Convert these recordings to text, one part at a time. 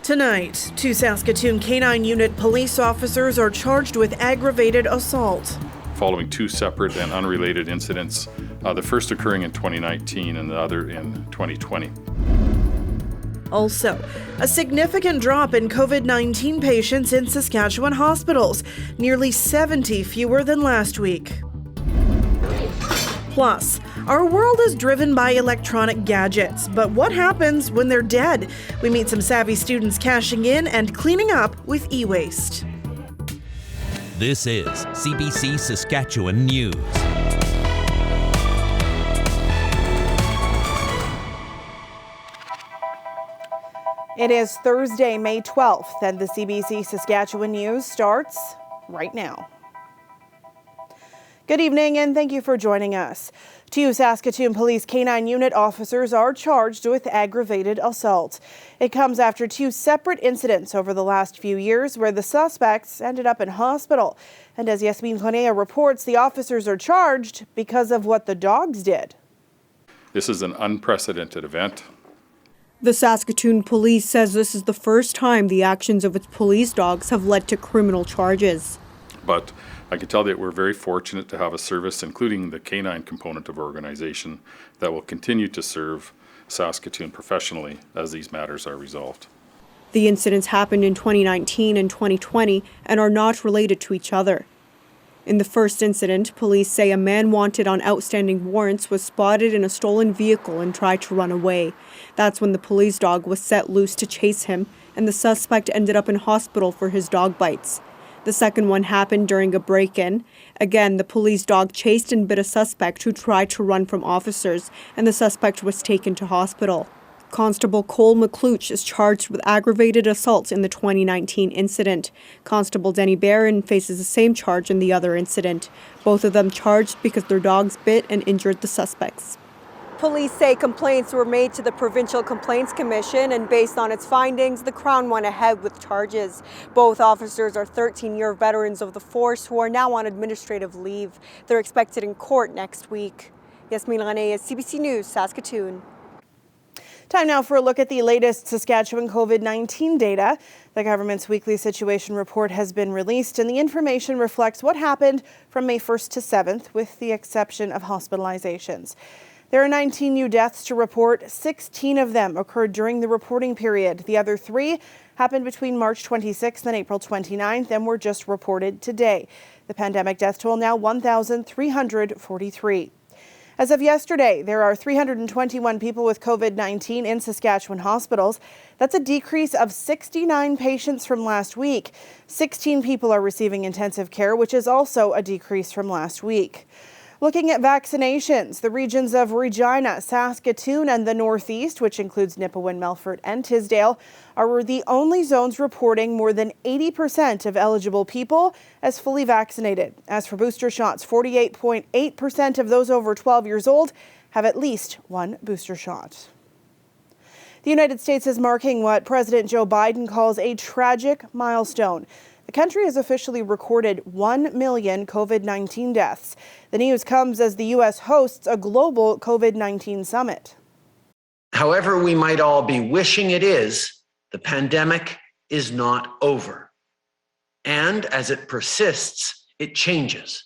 Tonight, 2 Saskatoon K-9 unit police officers are charged with aggravated assault. Following 2 separate and unrelated incidents, the first occurring in 2019 and the other in 2020. Also, a significant drop in COVID-19 patients in Saskatchewan hospitals, nearly 70 fewer than last week. Plus, our world is driven by electronic gadgets, but what happens when they're dead? We meet some savvy students cashing in and cleaning up with e-waste. This is CBC Saskatchewan News. It is Thursday, May 12th, and the CBC Saskatchewan News starts right now. Good evening, and thank you for joining us. 2 Saskatoon Police K-9 unit officers are charged with aggravated assault. It comes after 2 separate incidents over the last few years where the suspects ended up in hospital. And as Yasmin Konea reports, the officers are charged because of what the dogs did. This is an unprecedented event. The Saskatoon police says this is the first time the actions of its police dogs have led to criminal charges. But I can tell that we're very fortunate to have a service, including the K-9 component of our organization, that will continue to serve Saskatoon professionally as these matters are resolved. The incidents happened in 2019 and 2020 and are not related to each other. In the first incident, police say a man wanted on outstanding warrants was spotted in a stolen vehicle and tried to run away. That's when the police dog was set loose to chase him, and the suspect ended up in hospital for his dog bites. The second one happened during a break-in. Again, the police dog chased and bit a suspect who tried to run from officers, and the suspect was taken to hospital. Constable Cole McCluch is charged with aggravated assault in the 2019 incident. Constable Denny Barron faces the same charge in the other incident. Both of them charged because their dogs bit and injured the suspects. Police say complaints were made to the Provincial Complaints Commission, and based on its findings, the Crown went ahead with charges. Both officers are 13-year veterans of the force who are now on administrative leave. They're expected in court next week. Yasmin Konea, CBC News, Saskatoon. Time now for a look at the latest Saskatchewan COVID-19 data. The government's weekly situation report has been released, and the information reflects what happened from May 1st to 7th, with the exception of hospitalizations. There are 19 new deaths to report. 16 of them occurred during the reporting period. The other 3 happened between March 26th and April 29th and were just reported today. The pandemic death toll now 1,343. As of yesterday, there are 321 people with COVID-19 in Saskatchewan hospitals. That's a decrease of 69 patients from last week. 16 people are receiving intensive care, which is also a decrease from last week. Looking at vaccinations, the regions of Regina, Saskatoon, and the Northeast, which includes Nipawin, Melfort, and Tisdale, are the only zones reporting more than 80% of eligible people as fully vaccinated. As for booster shots, 48.8% of those over 12 years old have at least 1 booster shot. The United States is marking what President Joe Biden calls a tragic milestone. The country has officially recorded 1 million COVID-19 deaths. The news comes as the U.S. hosts a global COVID-19 summit. However we might all be wishing it is, the pandemic is not over. And as it persists, it changes.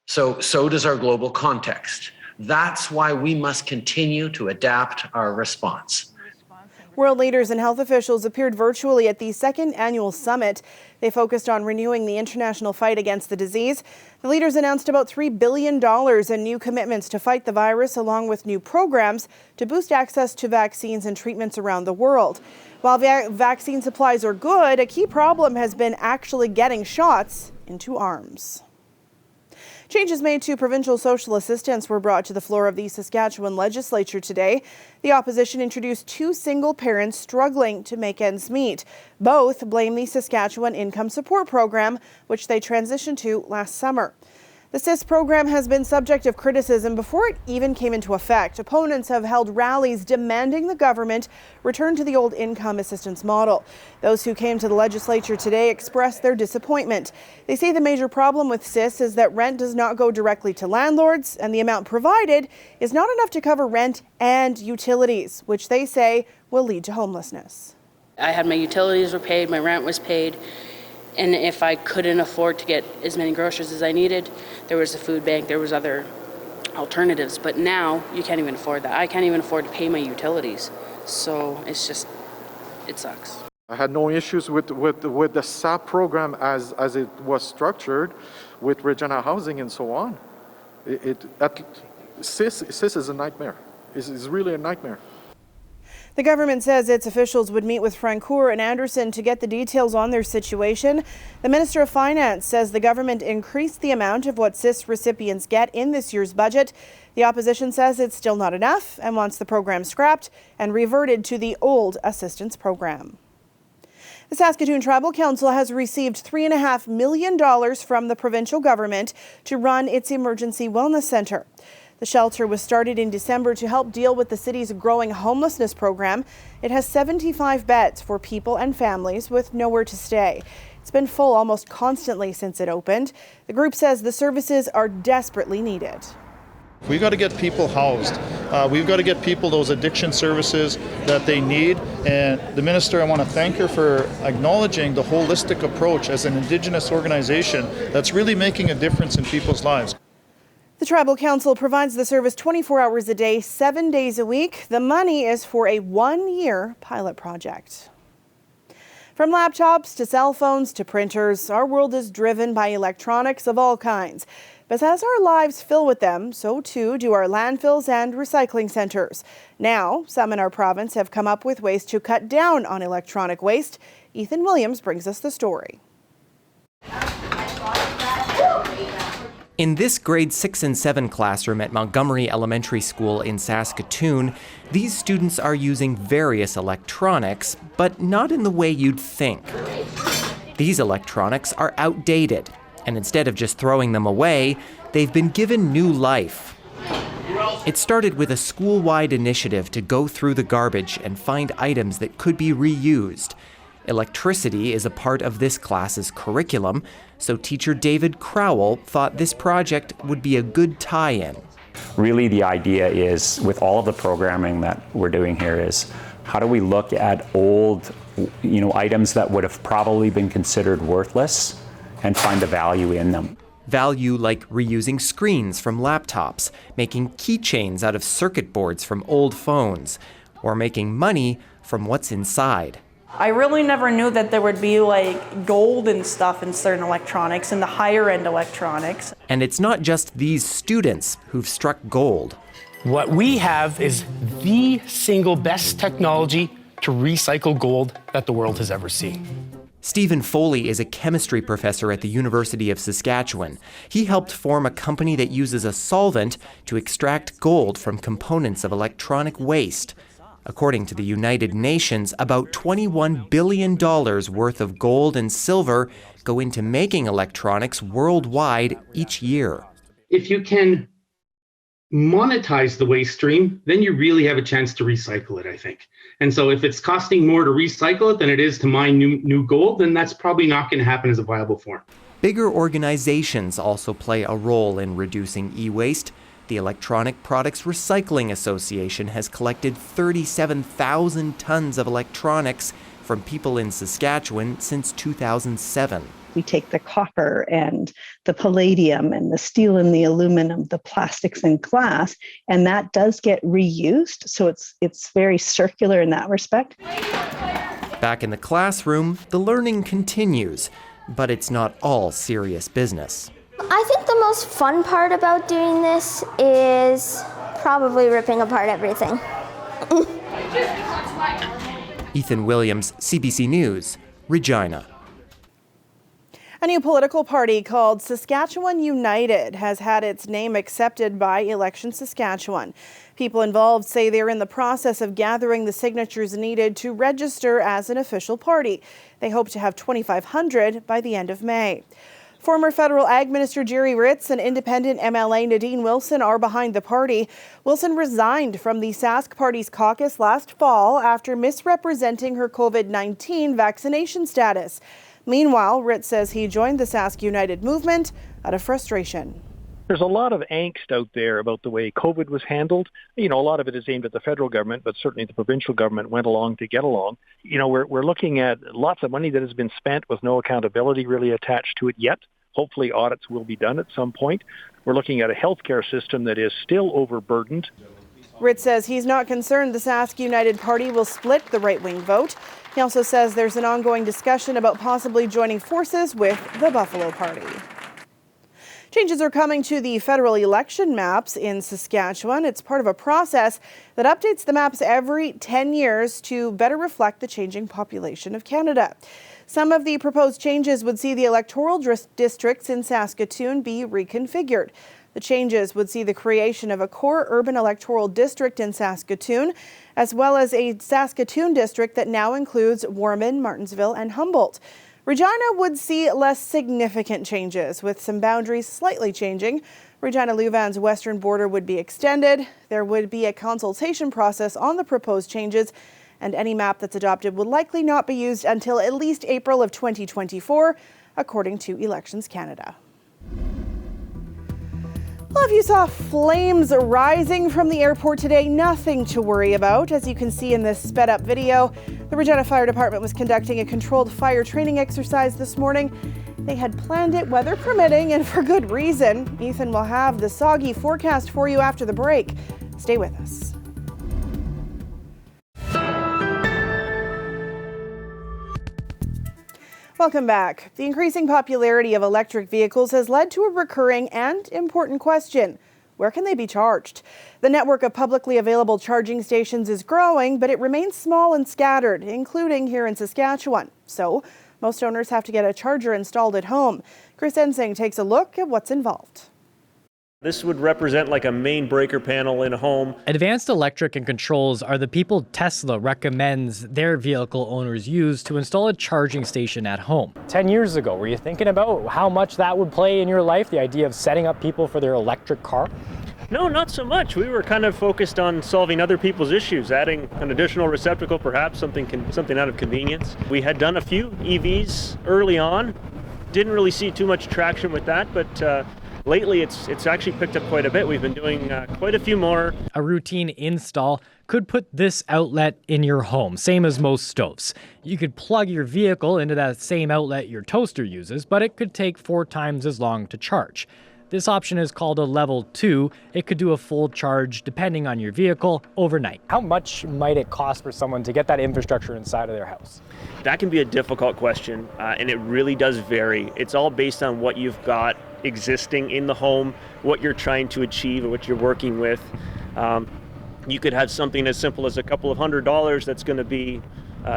So does our global context. That's why we must continue to adapt our response. World leaders and health officials appeared virtually at the second annual summit. They focused on renewing the international fight against the disease. The leaders announced about $3 billion in new commitments to fight the virus, along with new programs to boost access to vaccines and treatments around the world. While vaccine supplies are good, a key problem has been actually getting shots into arms. Changes made to provincial social assistance were brought to the floor of the Saskatchewan legislature today. The opposition introduced 2 single parents struggling to make ends meet. Both blame the Saskatchewan Income Support Program, which they transitioned to last summer. The SIS program has been subject of criticism before it even came into effect. Opponents have held rallies demanding the government return to the old income assistance model. Those who came to the legislature today expressed their disappointment. They say the major problem with SIS is that rent does not go directly to landlords, and the amount provided is not enough to cover rent and utilities, which they say will lead to homelessness. I had my utilities were paid, my rent was paid, and if I couldn't afford to get as many groceries as I needed, there was a food bank, there was other alternatives. But now you can't even afford that. I can't even afford to pay my utilities. So it's just, it sucks. I had no issues with the SAP program as it was structured with Regina Housing and so on. CIS is a nightmare. It's really a nightmare. The government says its officials would meet with Francoeur and Anderson to get the details on their situation. The Minister of Finance says the government increased the amount of what CIS recipients get in this year's budget. The opposition says it's still not enough and wants the program scrapped and reverted to the old assistance program. The Saskatoon Tribal Council has received $3.5 million from the provincial government to run its emergency wellness centre. The shelter was started in December to help deal with the city's growing homelessness program. It has 75 beds for people and families with nowhere to stay. It's been full almost constantly since it opened. The group says the services are desperately needed. We've got to get people housed. We've got to get people those addiction services that they need. And the minister, I want to thank her for acknowledging the holistic approach as an Indigenous organization that's really making a difference in people's lives. The Tribal Council provides the service 24 hours a day, 7 days a week. The money is for a 1-year pilot project. From laptops to cell phones to printers, our world is driven by electronics of all kinds. But as our lives fill with them, so too do our landfills and recycling centres. Now, some in our province have come up with ways to cut down on electronic waste. Ethan Williams brings us the story. In this grade 6 and 7 classroom at Montgomery Elementary School in Saskatoon, these students are using various electronics, but not in the way you'd think. These electronics are outdated, and instead of just throwing them away, they've been given new life. It started with a school-wide initiative to go through the garbage and find items that could be reused. Electricity is a part of this class's curriculum, so teacher David Crowell thought this project would be a good tie-in. Really, the idea is, with all of the programming that we're doing here, is how do we look at old, items that would have probably been considered worthless and find the value in them. Value like reusing screens from laptops, making keychains out of circuit boards from old phones, or making money from what's inside. I really never knew that there would be gold and stuff in certain electronics, in the higher end electronics. And it's not just these students who've struck gold. What we have is the single best technology to recycle gold that the world has ever seen. Stephen Foley is a chemistry professor at the University of Saskatchewan. He helped form a company that uses a solvent to extract gold from components of electronic waste. According to the United Nations, about $21 billion worth of gold and silver go into making electronics worldwide each year. If you can monetize the waste stream, then you really have a chance to recycle it, I think. And so if it's costing more to recycle it than it is to mine new gold, then that's probably not going to happen as a viable form. Bigger organizations also play a role in reducing e-waste. The Electronic Products Recycling Association has collected 37,000 tons of electronics from people in Saskatchewan since 2007. We take the copper and the palladium and the steel and the aluminum, the plastics and glass, and that does get reused. So it's very circular in that respect. Back in the classroom, the learning continues, but it's not all serious business. I think the most fun part about doing this is probably ripping apart everything. Ethan Williams, CBC News, Regina. A new political party called Saskatchewan United has had its name accepted by Election Saskatchewan. People involved say they're in the process of gathering the signatures needed to register as an official party. They hope to have 2,500 by the end of May. Former federal Ag Minister Jerry Ritz and independent MLA Nadine Wilson are behind the party. Wilson resigned from the Sask Party's caucus last fall after misrepresenting her COVID-19 vaccination status. Meanwhile, Ritz says he joined the Sask United movement out of frustration. There's a lot of angst out there about the way COVID was handled. A lot of it is aimed at the federal government, but certainly the provincial government went along to get along. We're looking at lots of money that has been spent with no accountability really attached to it yet. Hopefully audits will be done at some point. We're looking at a healthcare system that is still overburdened. Ritz says he's not concerned the Sask United Party will split the right-wing vote. He also says there's an ongoing discussion about possibly joining forces with the Buffalo Party. Changes are coming to the federal election maps in Saskatchewan. It's part of a process that updates the maps every 10 years to better reflect the changing population of Canada. Some of the proposed changes would see the electoral districts in Saskatoon be reconfigured. The changes would see the creation of a core urban electoral district in Saskatoon, as well as a Saskatoon district that now includes Warman, Martensville, and Humboldt. Regina would see less significant changes, with some boundaries slightly changing. Regina-Louvain's western border would be extended. There would be a consultation process on the proposed changes, and any map that's adopted will likely not be used until at least April of 2024, according to Elections Canada. Well, if you saw flames rising from the airport today, nothing to worry about. As you can see in this sped up video, the Regina Fire Department was conducting a controlled fire training exercise this morning. They had planned it weather permitting and for good reason. Ethan will have the soggy forecast for you after the break. Stay with us. Welcome back. The increasing popularity of electric vehicles has led to a recurring and important question. Where can they be charged? The network of publicly available charging stations is growing, but it remains small and scattered, including here in Saskatchewan. So, most owners have to get a charger installed at home. Chris Ensing takes a look at what's involved. This would represent like a main breaker panel in a home. Advanced electric and controls are the people Tesla recommends their vehicle owners use to install a charging station at home. 10 years ago, were you thinking about how much that would play in your life, the idea of setting up people for their electric car? No, not so much. We were kind of focused on solving other people's issues, adding an additional receptacle, perhaps something out of convenience. We had done a few EVs early on. Didn't really see too much traction with that, but lately, it's actually picked up quite a bit. We've been doing quite a few more. A routine install could put this outlet in your home, same as most stoves. You could plug your vehicle into that same outlet your toaster uses, but it could take 4 times as long to charge. This option is called a level 2. It could do a full charge, depending on your vehicle, overnight. How much might it cost for someone to get that infrastructure inside of their house? That can be a difficult question, and it really does vary. It's all based on what you've got existing in the home, what you're trying to achieve, and what you're working with. You could have something as simple as a couple of $100 that's going to be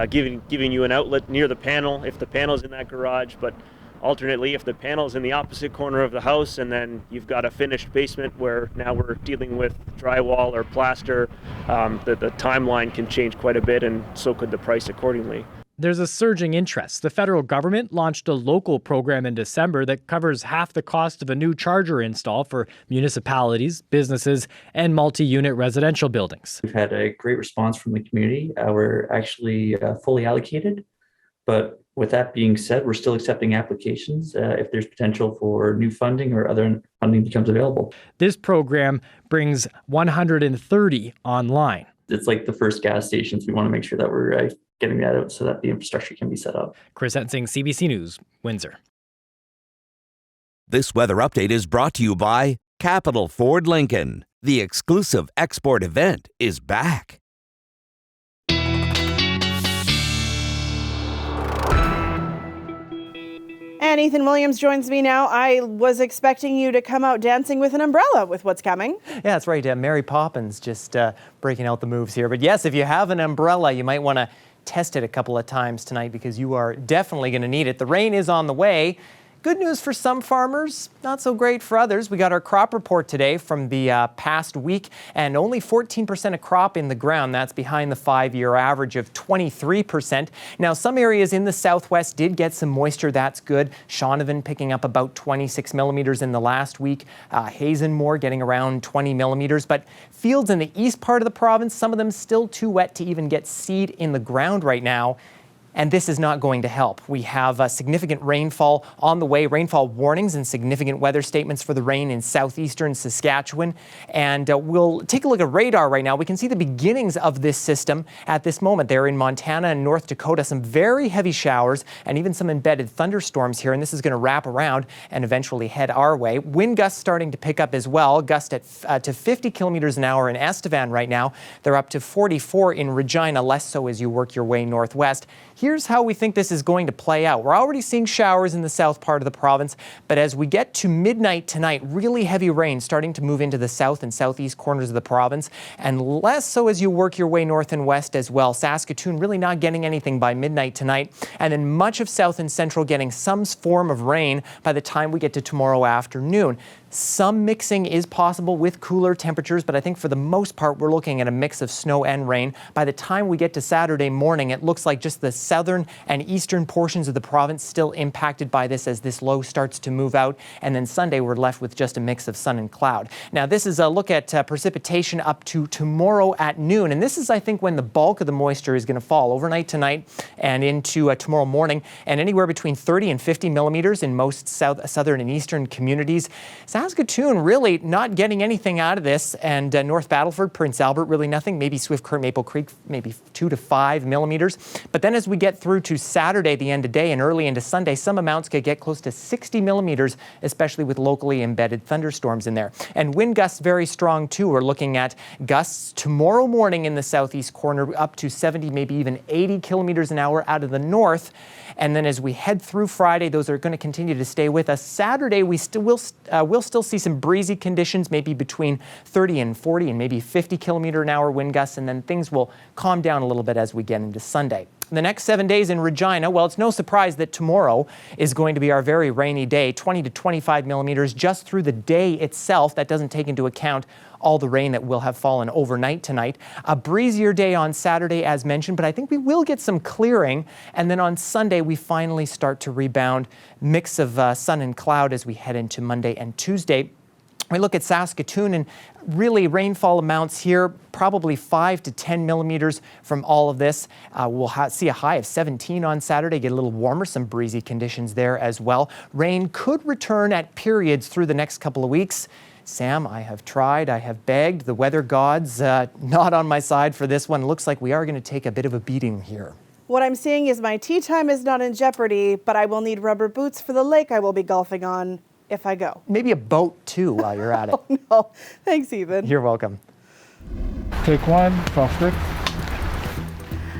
giving you an outlet near the panel if the panel's in that garage, but alternately, if the panel's in the opposite corner of the house and then you've got a finished basement where now we're dealing with drywall or plaster, the timeline can change quite a bit, and so could the price accordingly. There's a surging interest. The federal government launched a local program in December that covers half the cost of a new charger install for municipalities, businesses, and multi-unit residential buildings. We've had a great response from the community. We're actually fully allocated, but with that being said, we're still accepting applications if there's potential for new funding or other funding becomes available. This program brings 130 online. It's like the first gas stations. We want to make sure that we're getting that out so that the infrastructure can be set up. Chris Ensing, CBC News, Windsor. This weather update is brought to you by Capital Ford Lincoln. The exclusive export event is back. And Ethan Williams joins me now. I was expecting you to come out dancing with an umbrella with what's coming. Yeah, that's right. Mary Poppins just breaking out the moves here. But yes, if you have an umbrella, you might want to test it a couple of times tonight because you are definitely going to need it. The rain is on the way. Good news for some farmers, not so great for others. We got our crop report today from the past week, and only 14% of crop in the ground. That's behind the 5-year average of 23%. Now, some areas in the southwest did get some moisture. That's good. Shaunavon picking up about 26 millimeters in the last week. Hazenmore getting around 20 millimeters. But fields in the east part of the province, some of them still too wet to even get seed in the ground right now. and this is not going to help. We have significant rainfall on the way, rainfall warnings and significant weather statements for the rain in southeastern Saskatchewan. And we'll take a look at radar right now. We can see the beginnings of this system at this moment there in Montana and North Dakota. Some very heavy showers and even some embedded thunderstorms here, and this is going to wrap around and eventually head our way. Wind gusts starting to pick up as well, gust to 50 kilometers an hour in Estevan right now. They're up to 44 in Regina, less so as you work your way northwest. Here's how we think this is going to play out. We're already seeing showers in the south part of the province, but as we get to midnight tonight, really heavy rain starting to move into the south and southeast corners of the province, and less so as you work your way north and west as well. Saskatoon really not getting anything by midnight tonight, and then much of south and central getting some form of rain by the time we get to tomorrow afternoon. Some mixing is possible with cooler temperatures, but I think for the most part, we're looking at a mix of snow and rain. By the time we get to Saturday morning, it looks like just the southern and eastern portions of the province still impacted by this as this low starts to move out. And then Sunday, we're left with just a mix of sun and cloud. Now, this is a look at precipitation up to tomorrow at noon. And this is, I think, when the bulk of the moisture is going to fall overnight tonight and into tomorrow morning, and anywhere between 30 and 50 millimeters in most southern and eastern communities. Saskatoon really not getting anything out of this, and North Battleford, Prince Albert, really nothing. Maybe Swift Current, Maple Creek, maybe 2 to 5 millimeters. But then as we get through to Saturday, the end of day, and early into Sunday, some amounts could get close to 60 millimeters, especially with locally embedded thunderstorms in there. And wind gusts very strong too. We're looking at gusts tomorrow morning in the southeast corner up to 70, maybe even 80 kilometers an hour out of the north. And then as we head through Friday, those are going to continue to stay with us. Saturday, we'll still see some breezy conditions, maybe between 30 and 40 and maybe 50 kilometer an hour wind gusts, and then things will calm down a little bit as we get into Sunday. The next 7 days in Regina, well, it's no surprise that tomorrow is going to be our very rainy day, 20 to 25 millimeters just through the day itself. That doesn't take into account all the rain that will have fallen overnight tonight. A breezier day on Saturday, as mentioned, but I think we will get some clearing. And then on Sunday, we finally start to rebound. Mix of sun and cloud as we head into Monday and Tuesday. We look at Saskatoon, and really rainfall amounts here, probably 5 to 10 millimeters from all of this. We'll see a high of 17 on Saturday, get a little warmer, some breezy conditions there as well. Rain could return at periods through the next couple of weeks. Sam, I have tried, I have begged. The weather gods not on my side for this one. Looks like we are going to take a bit of a beating here. What I'm seeing is my tea time is not in jeopardy, but I will need rubber boots for the lake I will be golfing on if I go. Maybe a boat too while you're at it. Oh, no. Thanks, Ethan. You're welcome. Take one, soft stick.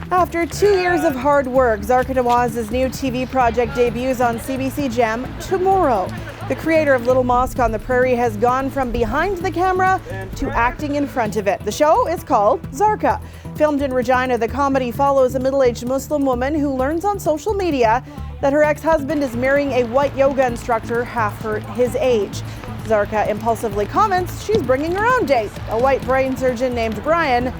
After 2 years of hard work, Zarka Nawaz's new TV project debuts on CBC Gem tomorrow. The creator of Little Mosque on the Prairie has gone from behind the camera to acting in front of it. The show is called Zarka. Filmed in Regina, the comedy follows a middle-aged Muslim woman who learns on social media that her ex-husband is marrying a white yoga instructor half his age. Zarka impulsively comments she's bringing her own date, a white brain surgeon named Brian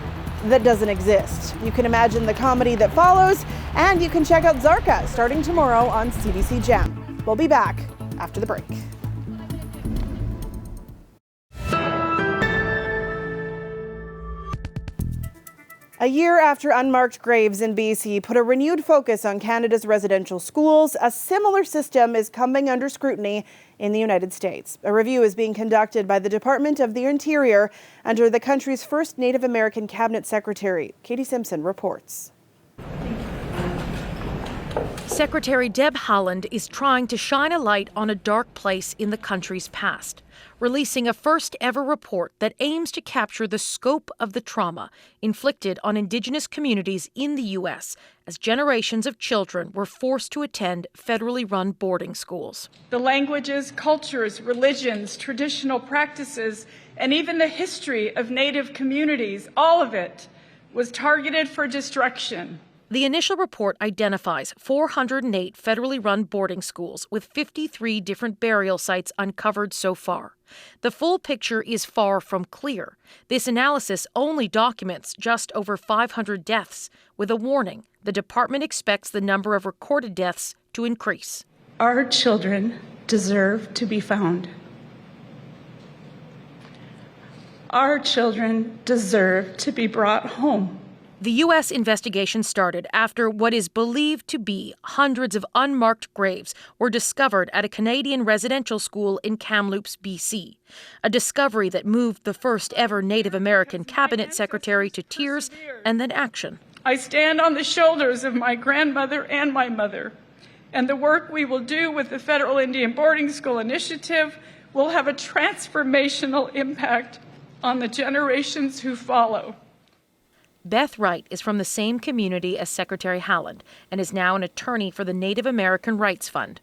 that doesn't exist. You can imagine the comedy that follows, and you can check out Zarka starting tomorrow on CBC Gem. We'll be back after the break. A year after unmarked graves in BC put a renewed focus on Canada's residential schools, a similar system is coming under scrutiny in the United States. A review is being conducted by the Department of the Interior under the country's first Native American cabinet secretary. Katie Simpson reports. Secretary Deb Haaland is trying to shine a light on a dark place in the country's past, releasing a first-ever report that aims to capture the scope of the trauma inflicted on Indigenous communities in the U.S. as generations of children were forced to attend federally run boarding schools. The languages, cultures, religions, traditional practices, and even the history of Native communities, all of it was targeted for destruction. The initial report identifies 408 federally run boarding schools with 53 different burial sites uncovered so far. The full picture is far from clear. This analysis only documents just over 500 deaths, with a warning: the department expects the number of recorded deaths to increase. Our children deserve to be found. Our children deserve to be brought home. The U.S. investigation started after what is believed to be hundreds of unmarked graves were discovered at a Canadian residential school in Kamloops, BC. A discovery that moved the first ever Native American cabinet secretary to tears and then action. I stand on the shoulders of my grandmother and my mother, and the work we will do with the Federal Indian Boarding School Initiative will have a transformational impact on the generations who follow. Beth Wright is from the same community as Secretary Haaland and is now an attorney for the Native American Rights Fund.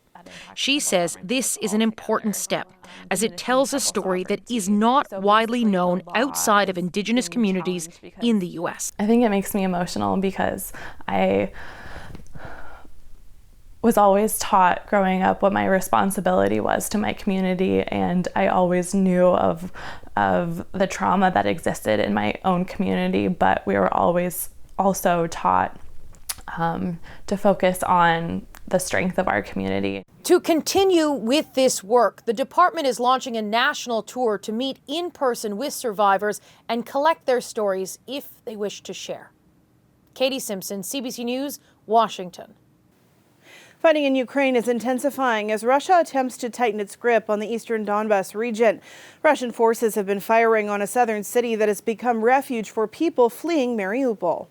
She says this is an important step as it tells a story that is not widely known outside of Indigenous communities in the U.S. I think it makes me emotional because I was always taught growing up what my responsibility was to my community, and I always knew of the trauma that existed in my own community, but we were always also taught to focus on the strength of our community. To continue with this work, the department is launching a national tour to meet in person with survivors and collect their stories if they wish to share. Katie Simpson, CBC News, Washington. Fighting in Ukraine is intensifying as Russia attempts to tighten its grip on the eastern Donbas region. Russian forces have been firing on a southern city that has become refuge for people fleeing Mariupol.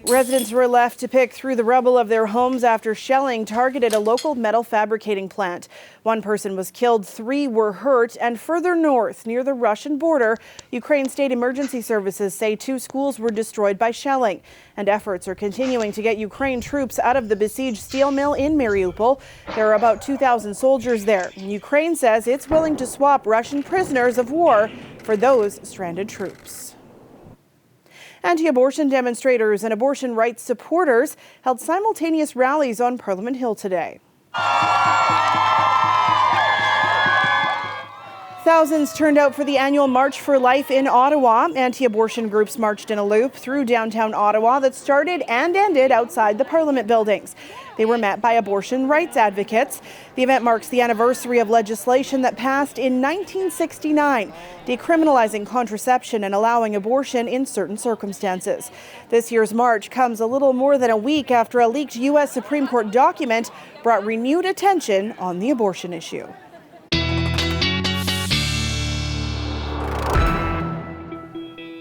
Residents were left to pick through the rubble of their homes after shelling targeted a local metal fabricating plant. One person was killed, 3 were hurt, and further north, near the Russian border, Ukraine State Emergency Services say 2 schools were destroyed by shelling. And efforts are continuing to get Ukraine troops out of the besieged steel mill in Mariupol. There are about 2,000 soldiers there. Ukraine says it's willing to swap Russian prisoners of war for those stranded troops. Anti-abortion demonstrators and abortion rights supporters held simultaneous rallies on Parliament Hill today. Thousands turned out for the annual March for Life in Ottawa. Anti-abortion groups marched in a loop through downtown Ottawa that started and ended outside the Parliament buildings. They were met by abortion rights advocates. The event marks the anniversary of legislation that passed in 1969, decriminalizing contraception and allowing abortion in certain circumstances. This year's march comes a little more than a week after a leaked U.S. Supreme Court document brought renewed attention on the abortion issue.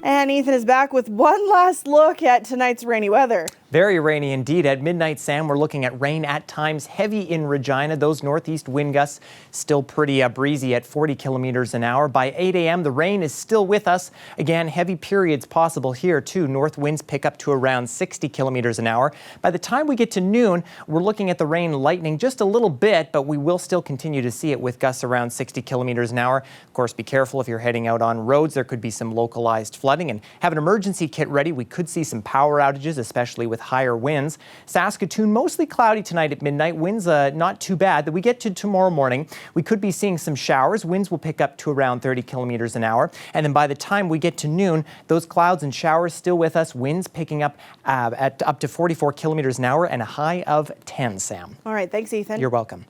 And Ethan is back with one last look at tonight's rainy weather. Very rainy indeed. At midnight, Sam, we're looking at rain at times, heavy in Regina. Those northeast wind gusts still pretty breezy at 40 kilometers an hour. By 8 a.m., the rain is still with us. Again, heavy periods possible here too. North winds pick up to around 60 kilometers an hour. By the time we get to noon, we're looking at the rain lightening just a little bit, but we will still continue to see it with gusts around 60 kilometers an hour. Of course, be careful if you're heading out on roads. There could be some localized flooding, and have an emergency kit ready. We could see some power outages, especially with higher winds. Saskatoon, mostly cloudy tonight at midnight. Winds not too bad. That we get to tomorrow morning, we could be seeing some showers. Winds will pick up to around 30 kilometers an hour. And then by the time we get to noon, those clouds and showers still with us. Winds picking up at up to 44 kilometers an hour and a high of 10, Sam. All right. Thanks, Ethan. You're welcome.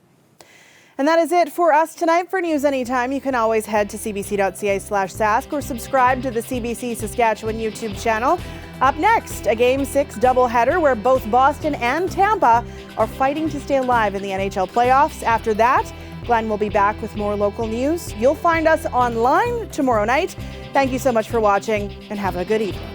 And that is it for us tonight. For news anytime, you can always head to cbc.ca/sask or subscribe to the CBC Saskatchewan YouTube channel. Up next, a Game 6 doubleheader where both Boston and Tampa are fighting to stay alive in the NHL playoffs. After that, Glenn will be back with more local news. You'll find us online tomorrow night. Thank you so much for watching and have a good evening.